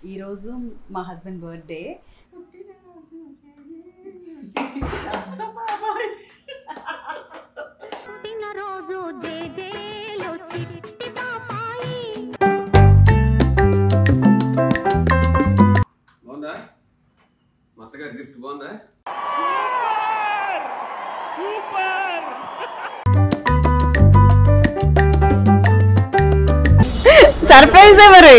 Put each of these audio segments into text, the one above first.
ఈరోజు మా husband birthday. బాగుందా? మా అత్తగారి గిఫ్ట్ బాగుందా? సూపర్! సర్ప్రైజ్ ఎవరు?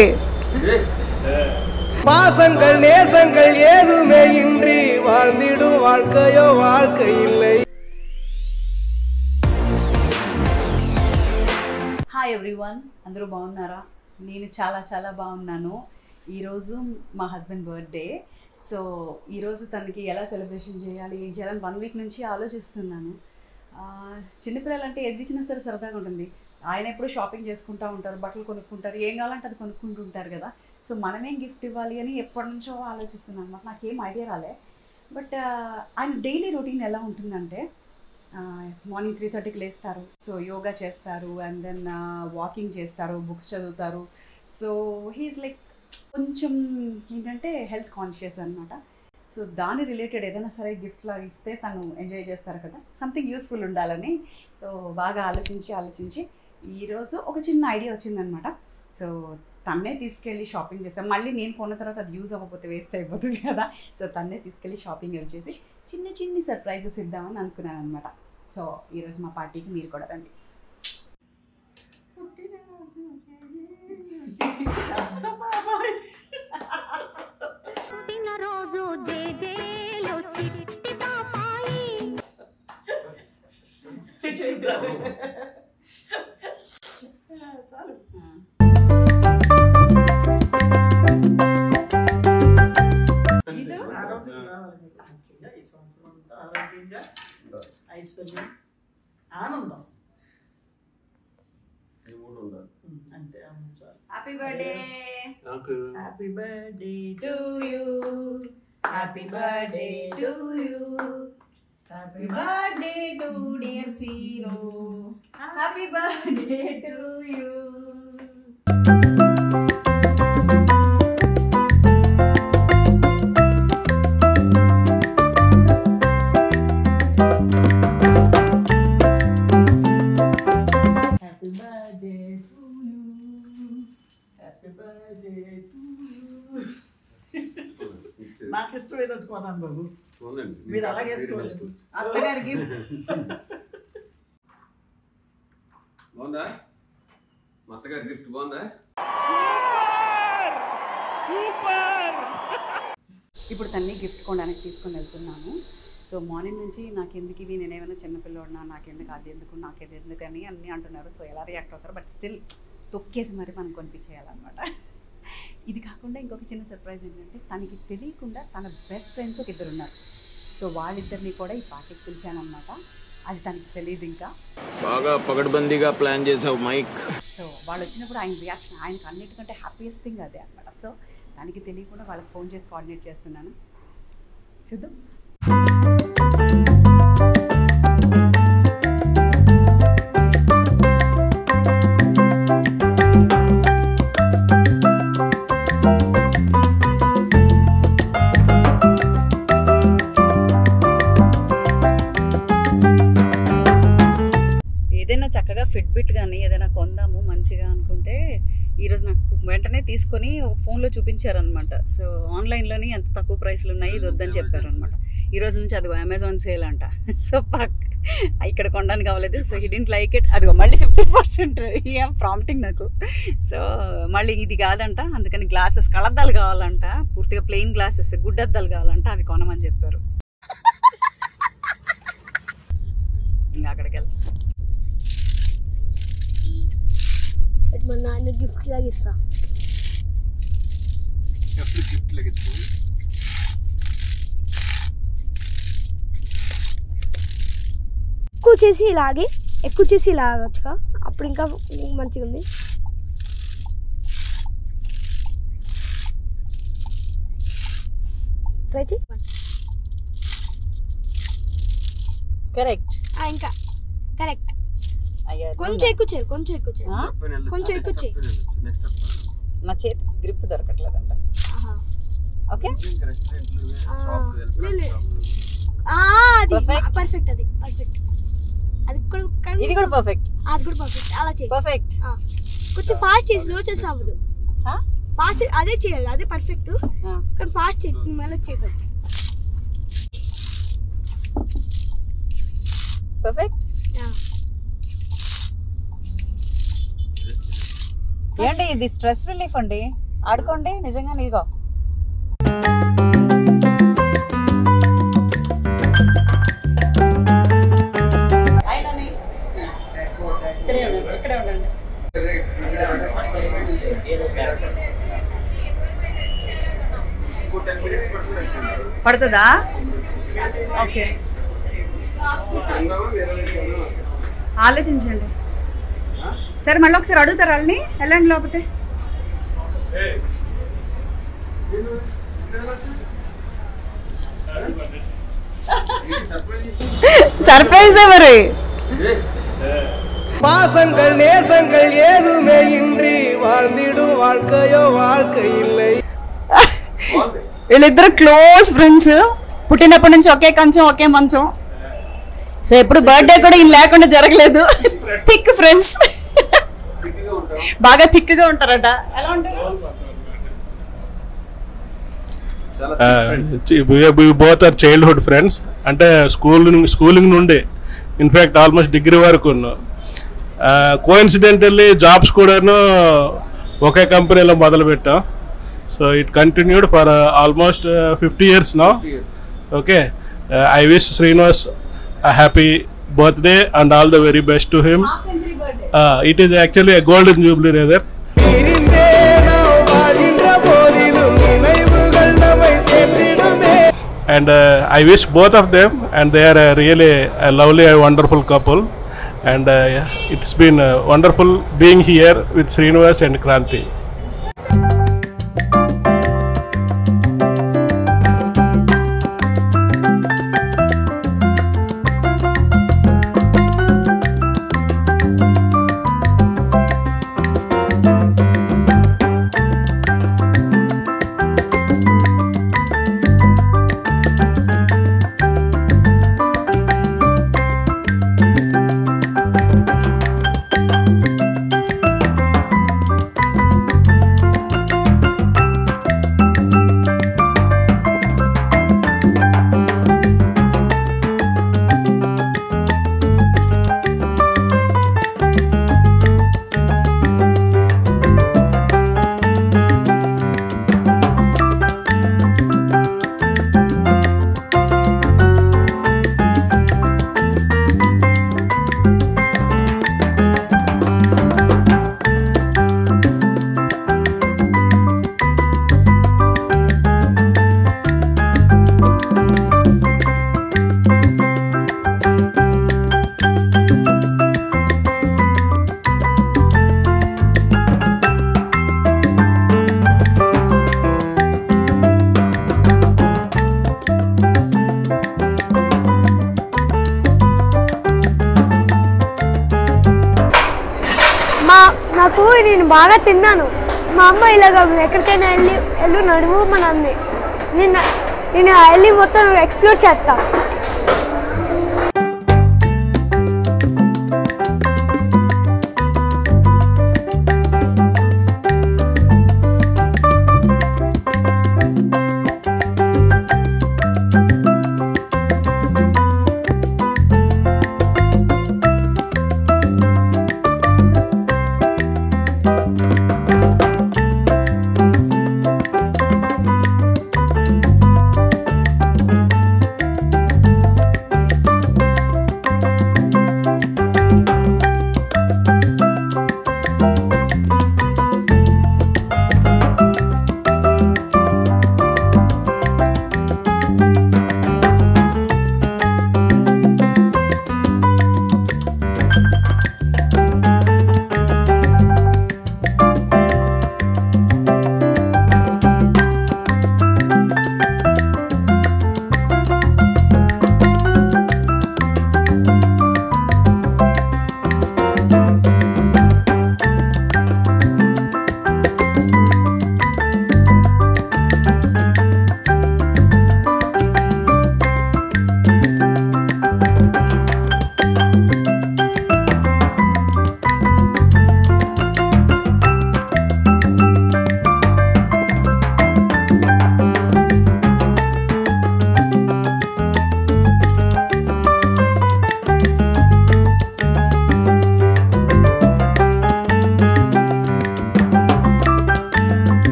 பாசங்கள் நேசங்கள் ஏதுமே இன்றி வாழ்ந்திடும் வாழ்க்கையோ வாழ்க்கை இல்லை. హాయ్ ఎవ్రీవన్, అందరూ బాగున్నారా? నేను చాలా చాలా బాగున్నాను. ఈరోజు మా హస్బెండ్ బర్త్డే. సో ఈరోజు తనకి ఎలా సెలబ్రేషన్ చేయాలి, ఏం చేయాలని 1 వీక్ నుంచి ఆలోచిస్తున్నాను. చిన్నపిల్లలు అంటే ఏది ఇచ్చినా సరే సరదాగా ఉంటుంది. ఆయన ఎప్పుడు షాపింగ్ చేసుకుంటూ ఉంటారు, బట్టలు కొనుక్కుంటారు, ఏం కావాలంటే అది కొనుక్కుంటూ ఉంటారు కదా. సో మనమేం గిఫ్ట్ ఇవ్వాలి అని ఎప్పటి నుంచో ఆలోచిస్తున్నాను అనమాట. నాకేం ఐడియా రాలే. బట్ ఆయన డైలీ రొటీన్ ఎలా ఉంటుందంటే, మార్నింగ్ 3:30కి లేస్తారు, సో యోగా చేస్తారు, అండ్ దెన్ వాకింగ్ చేస్తారు, బుక్స్ చదువుతారు. సో హీఈస్ లైక్ కొంచెం ఏంటంటే హెల్త్ కాన్షియస్ అనమాట. సో దాని రిలేటెడ్ ఏదైనా సరే గిఫ్ట్లా ఇస్తే తను ఎంజాయ్ చేస్తారు కదా, సంథింగ్ యూస్ఫుల్ ఉండాలని. సో బాగా ఆలోచించి ఈరోజు ఒక చిన్న ఐడియా వచ్చిందనమాట. సో తన్నే తీసుకెళ్ళి షాపింగ్ చేస్తాం. మళ్ళీ నేను కొన్న తర్వాత అది యూజ్ అవ్వకపోతే వేస్ట్ అయిపోతుంది కదా. సో తన్నే తీసుకెళ్ళి షాపింగ్ వచ్చేసి చిన్ని సర్ప్రైజెస్ ఇద్దామని అనుకున్నాను అనమాట. సో ఈరోజు మా పార్టీకి మీరు కూడా రండి. ఐశ్వర్యం, ఆనందం అంతే. Happy birthday, happy birthday to you, happy birthday to you, happy birthday to dear sero, happy birthday to you. నాకు ఇష్టమైనట్టు కొన్నాను బాబు, మీరు అలాగే వేసుకోలేదు. అత్తగారి గిఫ్ట్ బాగుందా? మా అత్తగారి గిఫ్ట్ బాగుందా? సూపర్! ఇప్పుడు తన్ని గిఫ్ట్ కొనడానికి తీసుకొని వెళ్తున్నాను. సో మార్నింగ్ నుంచి నాకెందుకు ఇవి, నేనేమైనా చిన్నపిల్లడినా, నాకెందుకు అది ఎందుకు, నాకేది ఎందుకని అన్నీ అంటున్నారు. సో ఎలా రియాక్ట్ అవుతారు, బట్ స్టిల్ తొక్కేసి మరి మనం కొనిపించేయాలన్నమాట. ఇది కాకుండా ఇంకొక చిన్న సర్ప్రైజ్ ఏంటంటే, తనకి తెలియకుండా తన బెస్ట్ ఫ్రెండ్స్ ఒక 2 ఉన్నారు. సో వాళ్ళిద్దరిని కూడా ఈ పార్టీకి పిలిచానమాట. అది తనకి తెలియదు ఇంకా. బాగా పగడ్బందీగా ప్లాన్ చేసావు మైక్. సో వాళ్ళు వచ్చినప్పుడు ఆయన రియాక్షన్, ఆయనకు అన్నిటికంటే హ్యాపీయెస్ట్ థింగ్ అదే అనమాట. సో తనకి తెలియకుండా వాళ్ళకి ఫోన్ చేసి కోఆర్డినేట్ చేస్తున్నాను. చూద్దాం. ఏదైనా చక్కగా ఫిట్బిట్ కానీ ఏదైనా కొందాము మంచిగా అనుకుంటే ఈరోజు నాకు వెంటనే తీసుకొని ఫోన్లో చూపించారనమాట. సో ఆన్లైన్లోని ఎంత తక్కువ ప్రైస్లు ఉన్నాయి, ఇది వద్దని చెప్పారనమాట. ఈరోజు నుంచి అదిగో అమెజాన్ సేల్ అంట. సో ఇక్కడ కొనడానికి కావలేదు. So he didn't like it. అదిగో మళ్ళీ 50% ఏం ప్రాంప్టింగ్ నాకు. సో మళ్ళీ ఇది కాదంట, అందుకని గ్లాసెస్, కళ్ళద్దాలు కావాలంట, పూర్తిగా ప్లెయిన్ గ్లాసెస్, గుడ్డద్దాలు కావాలంట, అవి కొనమని చెప్పారు. ఇంకా అక్కడికి వెళ్తాం. మా నాన్న గిఫ్ట్ లాగా ఇస్తా. గిఫ్ట్ లాగా ఇస్తాను. ఎక్కువ చేసి ఇలాగొచ్చుగా, అప్పుడు ఇంకా మంచిగా ఉంది. ట్రై చేయి. కరెక్ట్. ఇంకా కరెక్ట్. కొంచెం ఎక్కువ చేయి. నా చేతి గ్రిప్ దొరకట్లేదంట. ఓకే అది పర్ఫెక్ట్ అది పర్ఫెక్ట్ అది కూడా ఇది కూడా పర్ఫెక్ట్ అది కూడా పర్ఫెక్ట్ అలా చేయి పర్ఫెక్ట్ కొంచెం ఫాస్ట్ చేసి స్లో చేసి అవ్వదు ఫాస్ట్ అదే చేయాలి అదే పర్ఫెక్ట్ కానీ ఫాస్ట్ చేయి మళ్ళీ చేయకూడదు పర్ఫెక్ట్ ఏంటి ఇది స్ట్రెస్ రిలీఫ్ అండి ఆడుకోండి నిజంగా ఇదిగో పడుతుందా ఓకే ఆలోచించండి సరే మళ్ళీ ఒకసారి అడుగుతారు వాళ్ళని వెళ్ళండి లోపతే సర్ప్రైజ్ మరి பாசங்கள் நேசங்கள் ஏதுமே இன்றி வாழ்ந்திடும் வாழ்க்கையோ வாழ்க்கை இல்லை వీళ్ళిద్దరు క్లోజ్ ఫ్రెండ్స్ పుట్టినప్పటి నుంచి ఒకే కంచం ఒకే మంచం సో ఎప్పుడు బర్త్డే కూడా ఈయన లేకుండా జరగలేదు థిక్ ఫ్రెండ్స్ బాగా థిక్గా ఉంటారట ఎలా ఉంటారు బోత్ ఆర్ చైల్డ్హుడ్ ఫ్రెండ్స్ అంటే స్కూలింగ్ నుండి ఇన్ఫ్యాక్ట్ ఆల్మోస్ట్ డిగ్రీ వరకు ఉన్నాం కోఇన్సిడెంటల్లీ జాబ్స్ కూడాను ఒకే కంపెనీలో మొదలుపెట్టాం so it continued for almost 50 years now okay I wish Srinivas a happy birthday and all the very best to him. It is actually a golden jubilee rather. And I wish both of them, and they are really a lovely and wonderful couple, and it's been wonderful being here with Srinivas and Kranti. నాకు నేను బాగా తిన్నాను మా అమ్మ ఇలాగ ఎక్కడికైనా వెళ్ళు నడువు మన అంది నేను వెళ్ళి మొత్తం ఎక్స్ప్లోర్ చేస్తా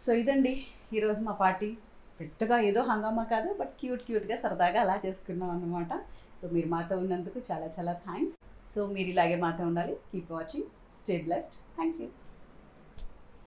సో ఇదండి ఈరోజు మా పార్టీ. పెద్దగా ఏదో హంగామా కాదు, బట్ క్యూట్గా సరదాగా అలా చేసుకున్నాం అనమాట. సో మీరు మాతో ఉన్నందుకు చాలా చాలా థ్యాంక్స్. సో మీరు ఇలాగే మాతో ఉండాలి. Keep watching, stay blessed. Thank you.